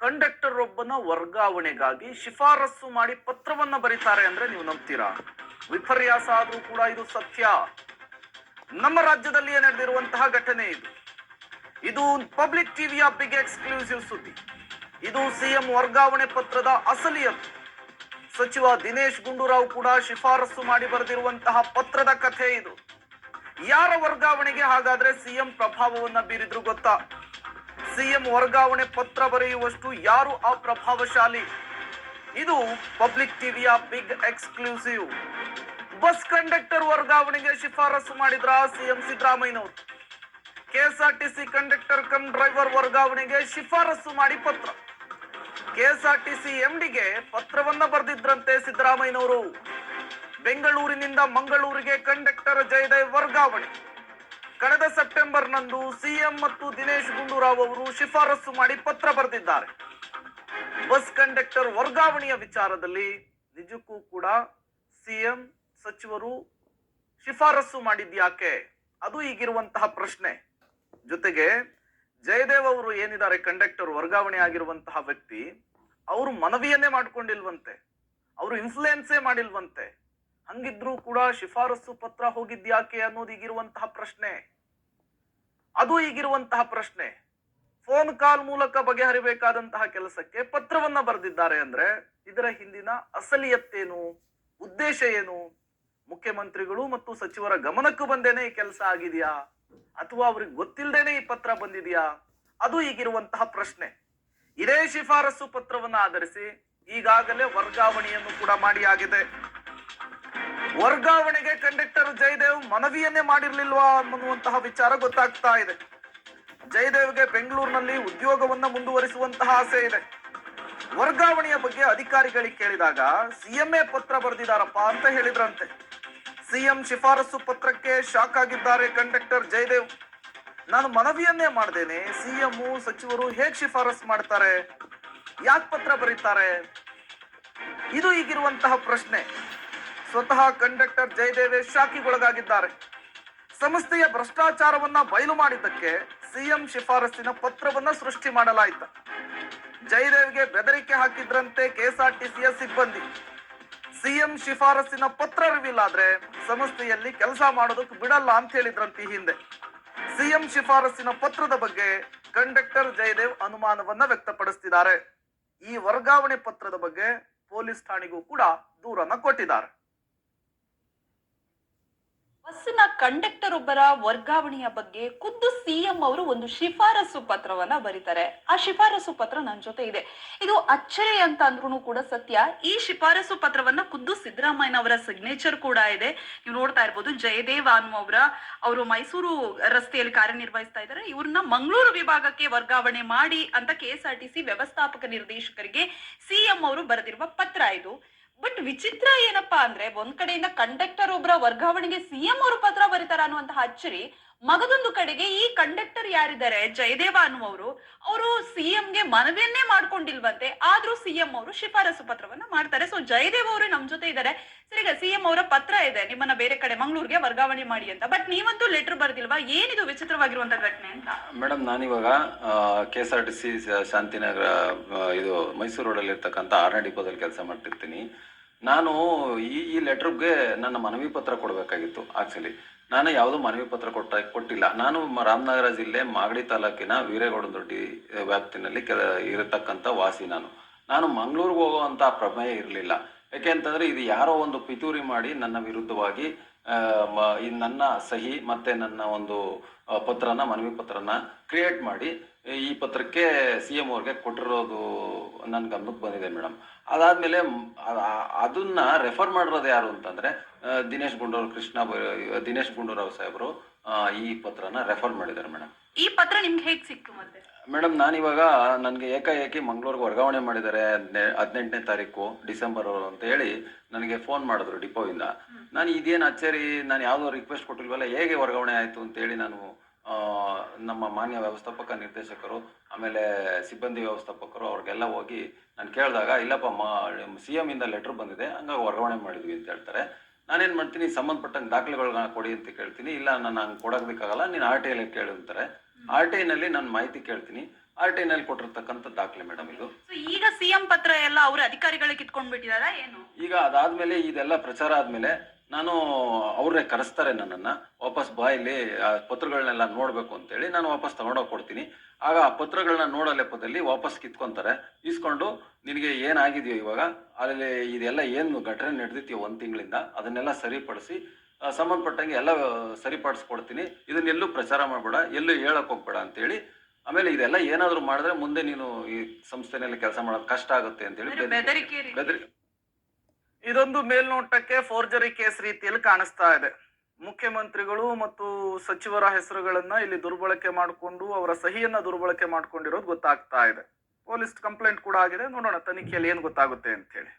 Conductor ಒಬ್ಬನ ವರ್ಗಾವಣೆಗಾಗಿ ಶಿಫಾರಸು ಮಾಡಿ ಪತ್ರವನ್ನ ಬರೀತಾರೆ ಅಂದ್ರೆ ನೀವು ನಂಬ್ತೀರಾ? ವಿಪರ್ಯಾಸ ಆದ್ರೂ ಕೂಡ ಇದು ಸತ್ಯ. ನಮ್ಮ ರಾಜ್ಯದಲ್ಲಿಯೇ ನಡೆದಿರುವಂತಹ ಘಟನೆ ಇದು. ಇದು ಪಬ್ಲಿಕ್ ಟಿವಿಯ ಬಿಗ್ ಎಕ್ಸ್ಕ್ಲೂಸಿವ್ ಸುದ್ದಿ. ಇದು ಸಿಎಂ ವರ್ಗಾವಣೆ ಪತ್ರದ ಅಸಲಿಯತ್ತು. ಸಚಿವ ದಿನೇಶ್ ಗುಂಡೂರಾವ್ ಕೂಡ ಶಿಫಾರಸು ಮಾಡಿ ಬರೆದಿರುವಂತಹ ಪತ್ರದ ಕಥೆ ಇದು. ಯಾರ ವರ್ಗಾವಣೆಗೆ ಹಾಗಾದ್ರೆ ಸಿಎಂ ಪ್ರಭಾವವನ್ನ ಬೀರಿದ್ರು ಗೊತ್ತಾ? ಸಿಎಂ ವರ್ಗಾವಣೆ ಪತ್ರ ಬರೆಯುವಷ್ಟು ಯಾರು ಅಪ್ರಭಾವಶಾಲಿ? ಇದು ಪಬ್ಲಿಕ್ ಟಿವಿಯ ಬಿಗ್ ಎಕ್ಸ್ಕ್ಲೂಸಿವ್. ಬಸ್ ಕಂಡಕ್ಟರ್ ವರ್ಗಾವಣೆಗೆ ಶಿಫಾರಸು ಮಾಡಿದ್ರ ಸಿಎಂ ಸಿದ್ದರಾಮಯ್ಯನವರು. ಕೆಎಸ್ಆರ್ಟಿಸಿ ಕಂಡಕ್ಟರ್ ಕಮ್ ಡ್ರೈವರ್ ವರ್ಗಾವಣೆಗೆ ಶಿಫಾರಸು ಮಾಡಿ ಪತ್ರ. ಕೆಎಸ್ಆರ್ಟಿಸಿ ಎಂಡಿಗೆ ಪತ್ರವನ್ನ ಬರೆದಿದ್ರಂತೆ ಸಿದ್ದರಾಮಯ್ಯನವರು. ಬೆಂಗಳೂರಿನಿಂದ ಮಂಗಳೂರಿಗೆ ಕಂಡಕ್ಟರ್ ಜಯದೇವ್ ವರ್ಗಾವಣೆ. ಕಳೆದ ಸೆಪ್ಟೆಂಬರ್ ನಂದು ಸಿಎಂ ಮತ್ತು ದಿನೇಶ್ ಗುಂಡೂರಾವ್ ಅವರು ಶಿಫಾರಸು ಮಾಡಿ ಪತ್ರ ಬರೆದಿದ್ದಾರೆ. ಬಸ್ ಕಂಡಕ್ಟರ್ ವರ್ಗಾವಣೆಯ ವಿಚಾರದಲ್ಲಿ ನಿಜಕ್ಕೂ ಕೂಡ ಸಿಎಂ ಸಚಿವರು ಶಿಫಾರಸು ಮಾಡಿದ್ಯಾಕೆ? ಅದು ಈಗಿರುವಂತಹ ಪ್ರಶ್ನೆ. ಜೊತೆಗೆ ಜಯದೇವ್ ಅವರು ಏನಿದ್ದಾರೆ ಕಂಡಕ್ಟರ್ ವರ್ಗಾವಣೆ ಆಗಿರುವಂತಹ ವ್ಯಕ್ತಿ, ಅವರು ಮನವಿಯನ್ನೇ ಮಾಡ್ಕೊಂಡಿಲ್ವಂತೆ, ಅವರು ಇನ್ಫ್ಲೂಯೆನ್ಸೇ ಮಾಡಿಲ್ವಂತೆ. ಹಂಗಿದ್ರೂ ಕೂಡ ಶಿಫಾರಸು ಪತ್ರ ಹೋಗಿದ್ಯಾಕೆ ಅನ್ನೋದು ಈಗಿರುವಂತಹ ಪ್ರಶ್ನೆ. ಅದು ಈಗಿರುವಂತಹ ಪ್ರಶ್ನೆ. ಫೋನ್ ಕಾಲ್ ಮೂಲಕ ಬಗೆಹರಿಬೇಕಾದಂತಹ ಕೆಲಸಕ್ಕೆ ಪತ್ರವನ್ನ ಬರೆದಿದ್ದಾರೆ ಅಂದ್ರೆ ಇದರ ಹಿಂದಿನ ಅಸಲಿಯತ್ತೇನು, ಉದ್ದೇಶ ಏನು? ಮುಖ್ಯಮಂತ್ರಿಗಳು ಮತ್ತು ಸಚಿವರ ಗಮನಕ್ಕೂ ಬಂದೇನೆ ಈ ಕೆಲಸ ಆಗಿದೆಯಾ, ಅಥವಾ ಅವ್ರಿಗೆ ಗೊತ್ತಿಲ್ಲದೇನೆ ಈ ಪತ್ರ ಬಂದಿದೆಯಾ? ಅದು ಈಗಿರುವಂತಹ ಪ್ರಶ್ನೆ. ಇದೇ ಶಿಫಾರಸು ಪತ್ರವನ್ನ ಆಧರಿಸಿ ಈಗಾಗಲೇ ವರ್ಗಾವಣೆಯನ್ನು ಕೂಡ ಮಾಡಿ ಆಗಿದೆ. ವರ್ಗಾವಣೆಗೆ ಕಂಡಕ್ಟರ್ ಜಯದೇವ್ ಮನವಿಯನ್ನೇ ಮಾಡಿರ್ಲಿಲ್ವಾ ಅನ್ನುವಂತಹ ವಿಚಾರ ಗೊತ್ತಾಗ್ತಾ ಇದೆ. ಜಯದೇವ್ಗೆ ಬೆಂಗಳೂರಿನಲ್ಲಿ ಉದ್ಯೋಗವನ್ನ ಮುಂದುವರಿಸುವಂತಹ ಆಸೆ ಇದೆ. ವರ್ಗಾವಣೆಯ ಬಗ್ಗೆ ಅಧಿಕಾರಿಗಳಿಗೆ ಕೇಳಿದಾಗ ಸಿಎಂఏ ಪತ್ರ ಬರೆದಿದ್ದಾರಪ್ಪ ಅಂತ ಹೇಳಿದ್ರಂತೆ. ಸಿಎಂ ಶಿಫಾರಸು ಪತ್ರಕ್ಕೆ ಶಾಕ್ ಆಗಿದ್ದಾರೆ ಕಂಡಕ್ಟರ್ ಜಯದೇವ್. ನಾನು ಮನವಿಯನ್ನೇ ಮಾಡ್ದೇನೆ, ಸಿಎಂ ಸಚಿವರು ಹೇಗ್ ಶಿಫಾರಸು ಮಾಡ್ತಾರೆ, ಯಾಕೆ ಪತ್ರ ಬರೀತಾರೆ? ಇದು ಈಗಿರುವಂತಹ ಪ್ರಶ್ನೆ. ಸ್ವತಃ ಕಂಡಕ್ಟರ್ ಜಯದೇವೇ ಶಾಕಿಗೊಳಗಾಗಿದ್ದಾರೆ. ಸಂಸ್ಥೆಯ ಭ್ರಷ್ಟಾಚಾರವನ್ನ ಬಯಲು ಮಾಡಿದ್ದಕ್ಕೆ ಸಿಎಂ ಶಿಫಾರಸ್ಸಿನ ಪತ್ರವನ್ನ ಸೃಷ್ಟಿ ಮಾಡಲಾಯಿತು. ಜಯದೇವ್ಗೆ ಬೆದರಿಕೆ ಹಾಕಿದ್ರಂತೆ ಕೆಎಸ್ಆರ್ಟಿಸಿಯ ಸಿಬ್ಬಂದಿ. ಸಿಎಂ ಶಿಫಾರಸ್ಸಿನ ಪತ್ರ ರಿವೀಲ್ ಆದ್ರೆ ಸಂಸ್ಥೆಯಲ್ಲಿ ಕೆಲಸ ಮಾಡೋದಕ್ಕೆ ಬಿಡಲ್ಲ ಅಂತ ಹೇಳಿದ್ರಂತೆ ಹಿಂದೆ. ಸಿಎಂ ಶಿಫಾರಸ್ಸಿನ ಪತ್ರದ ಬಗ್ಗೆ ಕಂಡಕ್ಟರ್ ಜಯದೇವ್ ಅನುಮಾನವನ್ನ ವ್ಯಕ್ತಪಡಿಸ್ತಿದ್ದಾರೆ. ಈ ವರ್ಗಾವಣೆ ಪತ್ರದ ಬಗ್ಗೆ ಪೊಲೀಸ್ ಠಾಣೆಗೂ ಕೂಡ ದೂರನ್ನ ಕೊಟ್ಟಿದ್ದಾರೆ. ಬಸ್ಸಿನ ಕಂಡಕ್ಟರ್ ಒಬ್ಬರ ವರ್ಗಾವಣೆಯ ಬಗ್ಗೆ ಖುದ್ದು ಸಿಎಂ ಅವರು ಒಂದು ಶಿಫಾರಸು ಪತ್ರವನ್ನ ಬರೀತಾರೆ. ಆ ಶಿಫಾರಸು ಪತ್ರ ನನ್ನ ಜೊತೆ ಇದೆ. ಇದು ಅಚ್ಚರಿ ಅಂತ ಅಂದ್ರೂ ಕೂಡ ಸತ್ಯ. ಈ ಶಿಫಾರಸು ಪತ್ರವನ್ನ ಖುದ್ದು ಸಿದ್ದರಾಮಯ್ಯನವರ ಸಿಗ್ನೇಚರ್ ಕೂಡ ಇದೆ. ನೀವು ನೋಡ್ತಾ ಇರ್ಬೋದು. ಜಯದೇವ್ ಅವರು ಮೈಸೂರು ರಸ್ತೆಯಲ್ಲಿ ಕಾರ್ಯನಿರ್ವಹಿಸ್ತಾ ಇದ್ದಾರೆ. ಇವ್ರನ್ನ ಮಂಗಳೂರು ವಿಭಾಗಕ್ಕೆ ವರ್ಗಾವಣೆ ಮಾಡಿ ಅಂತ ಕೆಎಸ್ಆರ್ಟಿಸಿ ವ್ಯವಸ್ಥಾಪಕ ನಿರ್ದೇಶಕರಿಗೆ ಸಿಎಂ ಅವರು ಬರೆದಿರುವ ಪತ್ರ ಇದು. ಬಟ್ ವಿಚಿತ್ರ ಏನಪ್ಪಾ ಅಂದ್ರೆ, ಒಂದ್ ಕಡೆಯಿಂದ ಕಂಡಕ್ಟರ್ ಒಬ್ಬರ ವರ್ಗಾವಣೆಗೆ ಸಿಎಂ ಅವರು ಪತ್ರ ಬರೀತಾರ ಅನ್ನುವಂತಹ ಅಚ್ಚರಿ. ಮಗದೊಂದು ಕಡೆಗೆ ಈ ಕಂಡಕ್ಟರ್ ಯಾರಿದ್ದಾರೆ ಜಯದೇವ ಅವರು ಸಿಎಂಗೆ ಮನವಿಯನ್ನೇ ಮಾಡ್ಕೊಂಡಿಲ್ವಂತೆ, ಆದ್ರೂ ಸಿಎಂ ಅವರು ಶಿಫಾರಸು ಪತ್ರವನ್ನ ಮಾಡ್ತಾರೆ. ಸೊ ಜಯದೇವ್ ಅವರು ನಮ್ ಜೊತೆ ಇದ್ದಾರೆ. ಸರಿ, ಈಗ ಸಿಎಂ ಅವರ ಪತ್ರ ಇದೆ, ನಿಮ್ಮನ್ನ ಬೇರೆ ಕಡೆ ಮಂಗಳೂರಿಗೆ ವರ್ಗಾವಣೆ ಮಾಡಿ ಅಂತ. ಬಟ್ ನೀವಂತೂ ಲೆಟರ್ ಬರ್ದಿಲ್ವಾ? ಏನಿದು ವಿಚಿತ್ರವಾಗಿರುವಂತ ಘಟನೆ ಅಂತ? ಮೇಡಮ್, ನಾನಿವಾಗ ಕೆಎಸ್ಆರ್ಟಿಸಿ ಶಾಂತಿನಗರ ಇದು ಮೈಸೂರು ರೋಡಲ್ಲಿ ಇರ್ತಕ್ಕಂಥ ಆರ್ನ ಡಿಪೋದಲ್ಲಿ ಕೆಲಸ ಮಾಡ್ತಿರ್ತೀನಿ. ನಾನು ಈ ಲೆಟರ್ಗೆ ನನ್ನ ಮನವಿ ಪತ್ರ ಕೊಡಬೇಕಾಗಿತ್ತು. ಆಕ್ಚುಲಿ ನಾನು ಯಾವುದೋ ಮನವಿ ಪತ್ರ ಕೊಟ್ಟಿಲ್ಲ. ನಾನು ರಾಮನಗರ ಜಿಲ್ಲೆ ಮಾಗಡಿ ತಾಲೂಕಿನ ವೀರೇಗೌಡದೊಡ್ಡಿ ವ್ಯಾಪ್ತಿನಲ್ಲಿ ಇರತಕ್ಕಂಥ ವಾಸಿ. ನಾನು ಮಂಗಳೂರಿಗೆ ಹೋಗುವಂಥ ಪ್ರಮೇಯ ಇರಲಿಲ್ಲ. ಯಾಕೆ ಅಂತಂದರೆ ಇದು ಯಾರೋ ಒಂದು ಪಿತೂರಿ ಮಾಡಿ ನನ್ನ ವಿರುದ್ಧವಾಗಿ ನನ್ನ ಸಹಿ ಮತ್ತು ನನ್ನ ಒಂದು ಮನವಿ ಪತ್ರನ ಕ್ರಿಯೇಟ್ ಮಾಡಿ ಈ ಪತ್ರಕ್ಕೆ ಸಿಎಂ ಅವ್ರಿಗೆ ಕೊಟ್ಟಿರೋದು ನನ್ನ ಗಮನಕ್ಕೆ ಬಂದಿದೆ ಮೇಡಮ್. ಅದಾದಮೇಲೆ ಅದನ್ನ ರೆಫರ್ ಮಾಡಿರೋದು ಯಾರು ಅಂತಂದರೆ ದಿನೇಶ್ ಗುಂಡೂರಾವ್ ಸಾಹೇಬರು ಈ ಪತ್ರನ ರೆಫರ್ ಮಾಡಿದ್ದಾರೆ ಮೇಡಮ್. ಈ ಪತ್ರ ನಿಮ್ಗೆ ಹೇಗೆ ಸಿಕ್ತು ಮತ್ತೆ? ಮೇಡಮ್, ನಾನಿವಾಗ ನನಗೆ ಏಕಾಏಕಿ ಮಂಗಳೂರಿಗೆ ವರ್ಗಾವಣೆ ಮಾಡಿದ್ದಾರೆ 18ನೇ ತಾರೀಕು ಡಿಸೆಂಬರ್ ಅಂತ ಹೇಳಿ ನನಗೆ ಫೋನ್ ಮಾಡಿದ್ರು ಡಿಪೋಯಿಂದ. ನಾನು ಇದೇನು ಅಚ್ಚರಿ, ನಾನು ಯಾವುದೋ ರಿಕ್ವೆಸ್ಟ್ ಕೊಟ್ಟಿಲ್ವಲ್ಲ, ಹೇಗೆ ವರ್ಗಾವಣೆ ಆಯಿತು ಅಂತೇಳಿ ನಾನು ನಮ್ಮ ಮಾನ್ಯ ವ್ಯವಸ್ಥಾಪಕ ನಿರ್ದೇಶಕರು ಆಮೇಲೆ ಸಿಬ್ಬಂದಿ ವ್ಯವಸ್ಥಾಪಕರು ಅವ್ರಿಗೆಲ್ಲ ಹೋಗಿ ನಾನು ಕೇಳಿದಾಗ, ಇಲ್ಲಪ್ಪ ಸಿಎಂ ಇಂದ ಲೆಟರ್ ಬಂದಿದೆ, ಹಂಗಾಗಿ ವರ್ಗಾವಣೆ ಮಾಡಿದ್ವಿ ಅಂತ ಹೇಳ್ತಾರೆ. ನಾನೇನು ಮಾಡ್ತೀನಿ, ಸಂಬಂಧಪಟ್ಟಂಗೆ ದಾಖಲೆಗಳನ್ನ ಕೊಡಿ ಅಂತ ಕೇಳ್ತೀನಿ. ಇಲ್ಲ, ನಾನು ಹಂಗೆ ಕೊಡೋದಕ್ಕಾಗಲ್ಲ, ನೀನು RTI ಕೇಳು ಅಂತಾರೆ. RTI ನಲ್ಲಿ ನಾನು ಮಾಹಿತಿ ಕೇಳ್ತೀನಿ. RTI ನಲ್ಲಿ ಕೊಟ್ಟಿರ್ತಕ್ಕಂಥ ದಾಖಲೆ ಮೇಡಮ್ ಇದು. So, ಈಗ ಸಿಎಂ ಪತ್ರ ಎಲ್ಲ ಅವ್ರ ಅಧಿಕಾರಿಗಳಿಗೆ ಕಿತ್ಕೊಂಡ್ ಬಿಟ್ಟಿದಾರ ಏನು? ಈಗ ಅದಾದ್ಮೇಲೆ ಇದೆಲ್ಲ ಪ್ರಚಾರ ಆದ್ಮೇಲೆ ನಾನು ಅವ್ರನ್ನೇ ಕರೆಸ್ತಾರೆ ನನ್ನನ್ನ, ವಾಪಸ್ ಬಾ ಇಲ್ಲಿ ಆ ಪತ್ರಗಳನ್ನೆಲ್ಲ ನೋಡ್ಬೇಕು ಅಂತೇಳಿ ನಾನು ವಾಪಸ್ ತಗೊಂಡೋಗಿ ಕೊಡ್ತೀನಿ. ಆಗ ಆ ಪತ್ರಗಳನ್ನ ನೋಡೋ ಲೆಪ್ಪದಲ್ಲಿ ವಾಪಸ್ ಕಿತ್ಕೊಂತಾರೆ. ಇಸ್ಕೊಂಡು ನಿನಗೆ ಏನಾಗಿದೆಯೋ ಇವಾಗ ಅಲ್ಲಿ ಇದೆಲ್ಲ ಏನು ಘಟನೆ ನಡೆದಿತ್ತೀಯೋ 1 ತಿಂಗಳಿಂದ ಅದನ್ನೆಲ್ಲ ಸರಿಪಡಿಸಿ ಸಂಬಂಧಪಟ್ಟಂಗೆ ಎಲ್ಲ ಸರಿಪಡಿಸ್ಕೊಡ್ತೀನಿ, ಇದನ್ನೆಲ್ಲೂ ಪ್ರಚಾರ ಮಾಡಬೇಡ, ಎಲ್ಲೂ ಹೇಳಕ್ ಹೋಗ್ಬೇಡ ಅಂತೇಳಿ. ಆಮೇಲೆ ಇದೆಲ್ಲ ಏನಾದ್ರು ಮಾಡಿದ್ರೆ ಮುಂದೆ ನೀನು ಈ ಸಂಸ್ಥೆನಲ್ಲಿ ಕೆಲಸ ಮಾಡೋದು ಕಷ್ಟ ಆಗುತ್ತೆ ಅಂತೇಳಿ ಬೆದರಿ. ಇದೊಂದು ಮೇಲ್ನೋಟಕ್ಕೆ ಫೋರ್ಜರಿ ಕೇಸ್ ರೀತಿಯಲ್ಲಿ ಕಾಣಿಸ್ತಾ ಇದೆ. ಮುಖ್ಯಮಂತ್ರಿಗಳು ಮತ್ತು ಸಚಿವರ ಹೆಸರುಗಳನ್ನ ಇಲ್ಲಿ ದುರ್ಬಳಕೆ ಮಾಡಿಕೊಂಡು ಅವರ ಸಹಿಯನ್ನ ದುರ್ಬಳಕೆ ಮಾಡ್ಕೊಂಡಿರೋದು ಗೊತ್ತಾಗ್ತಾ ಇದೆ. ಪೊಲೀಸ್ ಕಂಪ್ಲೇಂಟ್ ಕೂಡ ಆಗಿದೆ. ನೋಡೋಣ ತನಿಖೆಯಲ್ಲಿ ಏನ್ ಗೊತ್ತಾಗುತ್ತೆ ಅಂತ ಹೇಳಿ.